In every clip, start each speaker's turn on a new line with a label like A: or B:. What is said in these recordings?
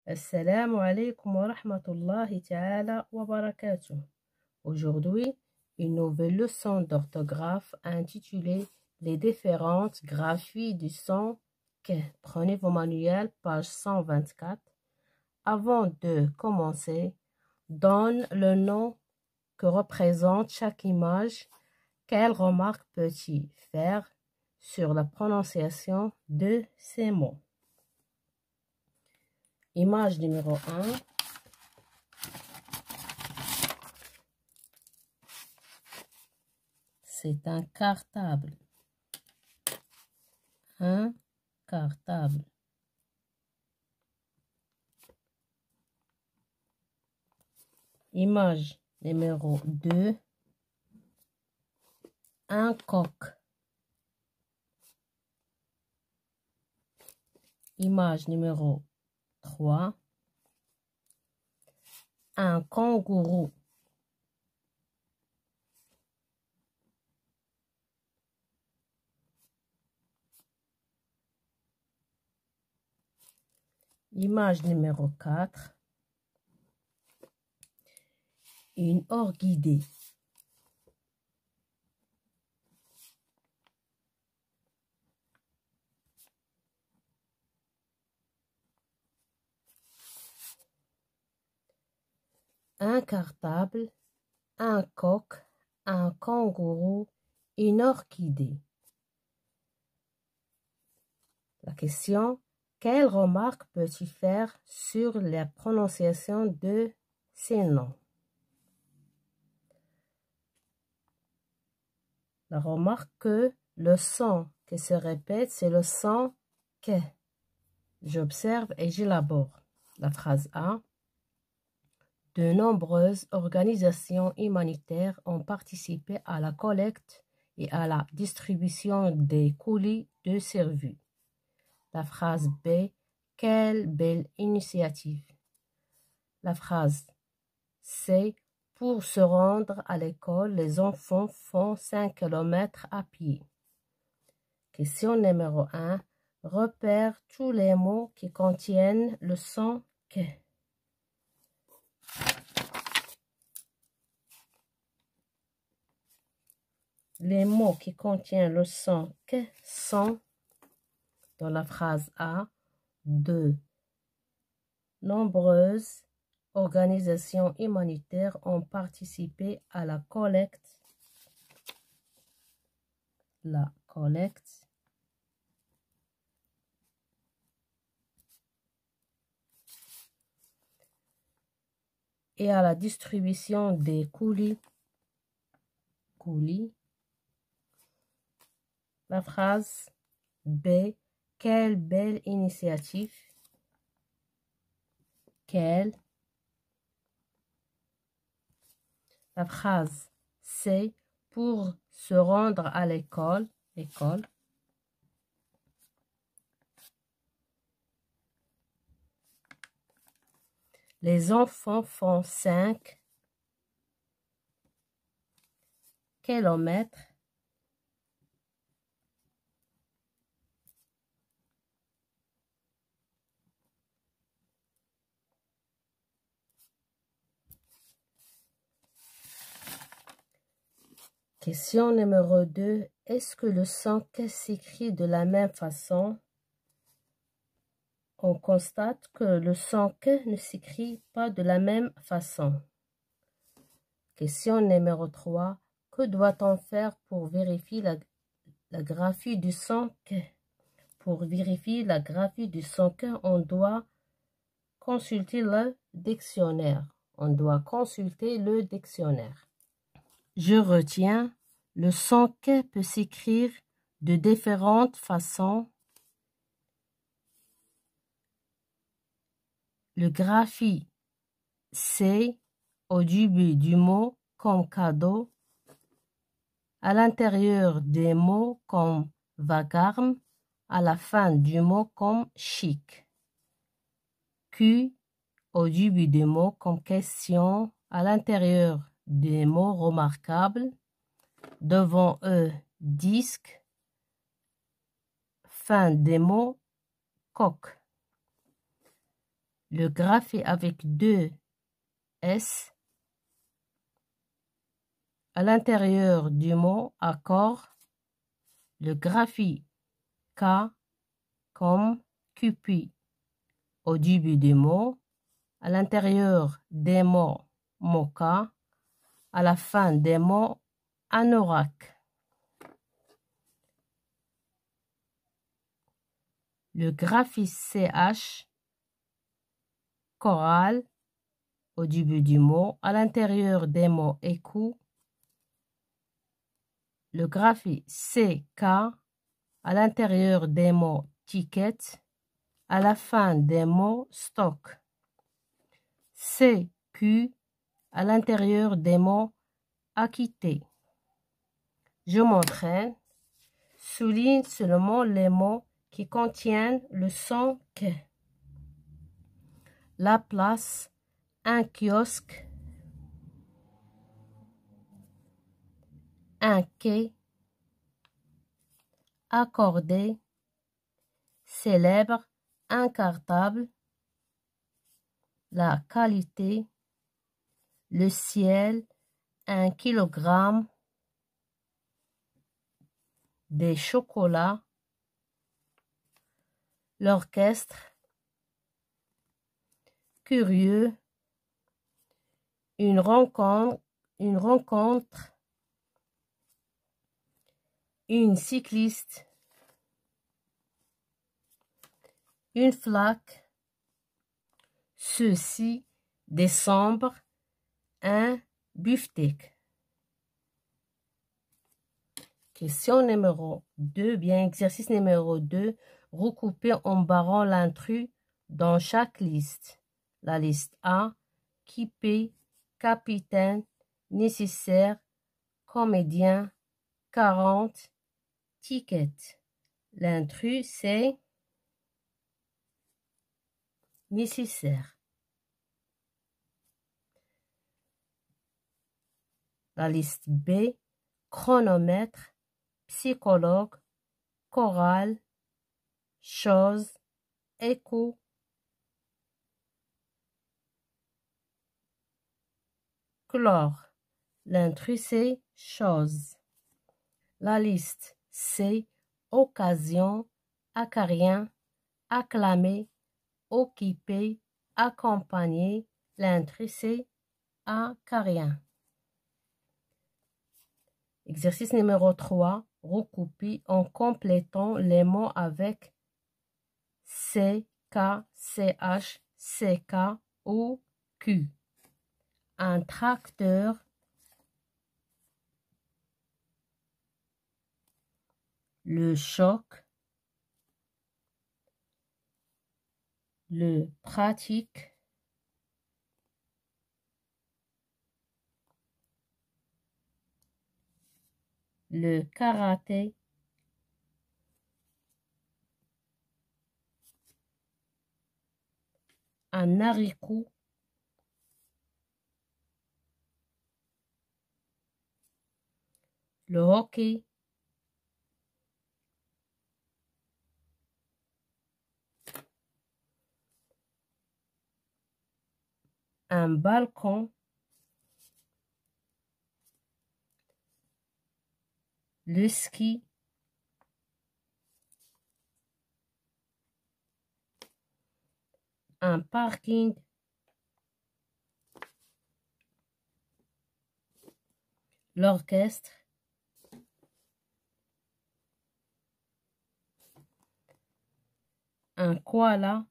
A: Assalamu alaikum wa rahmatullahi ta'ala wa barakatuh. Aujourd'hui, une nouvelle leçon d'orthographe intitulée Les différentes graphies du son que. Prenez vos manuels, page 124. Avant de commencer, donne le nom que représente chaque image. Quelle remarque peux-tu faire sur la prononciation de ces mots? Image numéro 1. C'est un cartable. Un cartable. Image numéro 2. Un coq. Image numéro 3. Un kangourou. Image numéro 4. Une orchidée. Un cartable, un coq, un kangourou, une orchidée. La question, quelle remarque peux-tu faire sur la prononciation de ces noms? La remarque que le son qui se répète, c'est le son que. J'observe et j'élabore. La phrase A. De nombreuses organisations humanitaires ont participé à la collecte et à la distribution des colis de survie. La phrase B. Quelle belle initiative. La phrase C. Pour se rendre à l'école, les enfants font 5 km à pied. Question numéro 1. Repère tous les mots qui contiennent le son que. Les mots qui contiennent le son que sont, dans la phrase A, de nombreuses organisations humanitaires ont participé à la collecte. La collecte. Et à la distribution des colis. La phrase B. Quelle belle initiative. Quelle. La phrase C. Pour se rendre à l'école. École. Les enfants font 5 kilomètres. Question numéro 2. Est-ce que le son que s'écrit de la même façon? On constate que le son que ne s'écrit pas de la même façon. Question numéro 3. Que doit-on faire pour vérifier la graphie du son que? Pour vérifier la graphie du son que, on doit consulter le dictionnaire. Je retiens, le son que peut s'écrire de différentes façons. Le graphie C au début du mot comme cadeau, à l'intérieur des mots comme vacarme, à la fin du mot comme chic. Q au début des mots comme question, à l'intérieur des mots remarquables, devant eux disque, fin des mots coq. Le graphie avec deux S à l'intérieur du mot accord. Le graphie K comme Cupid au début du mot, à l'intérieur des mots moka, à la fin des mots anorak. Le graphie CH choral au début du mot, à l'intérieur des mots écoute. Le graphie CK à l'intérieur des mots ticket, à la fin des mots stock. CQ à l'intérieur des mots acquitté. Je m'entraîne. Souligne seulement les mots qui contiennent le son que. La place, un kiosque, un quai, accordé, célèbre, incartable, la qualité, le ciel, 1 kilogramme, des chocolats, l'orchestre, curieux, une rencontre, une cycliste, une flaque, ceci, décembre, un beefsteak. Question numéro 2, bien exercice numéro 2, recouper en barrant l'intrus dans chaque liste. La liste A, qui paie, capitaine, nécessaire, comédien, 40, ticket. L'intrus, c'est nécessaire. La liste B, chronomètre, psychologue, chorale, chose, écho, chlore. L'intrus, c'est chose. La liste C, occasion, acarien, acclamé, occupé, accompagné. L'intrus, c'est acarien. Exercice numéro 3, recouper en complétant les mots avec C, K, CH, CK ou Q. Un tracteur, le choc, le pratique, le karaté, un haricot, le hockey, un balcon, le ski, un parking, l'orchestre, un koala,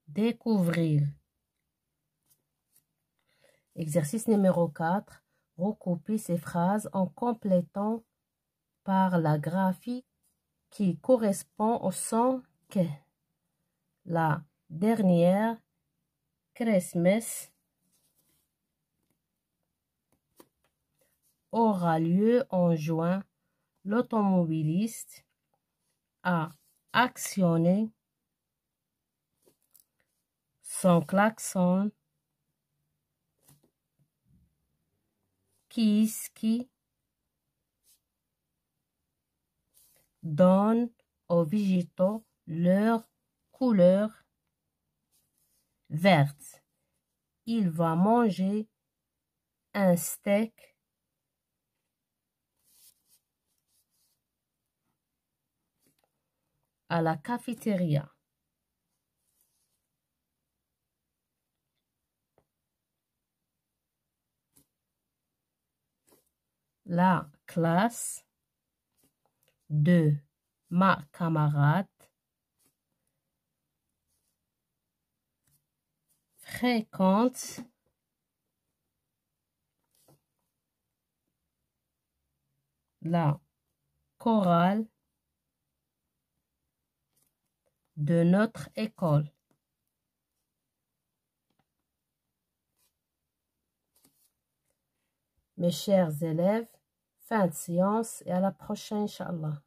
A: découvrir. Exercice numéro 4. Recouper ces phrases en complétant par la graphie qui correspond au son que. La dernière, Christmas, aura lieu en juin. L'automobiliste a actionné son klaxon. Qui donne aux végétaux leur couleur verte. Il va manger un steak à la cafétéria. La classe de ma camarade fréquente la chorale de notre école. Mes chers élèves, fin de séance et à la prochaine, Inch'Allah.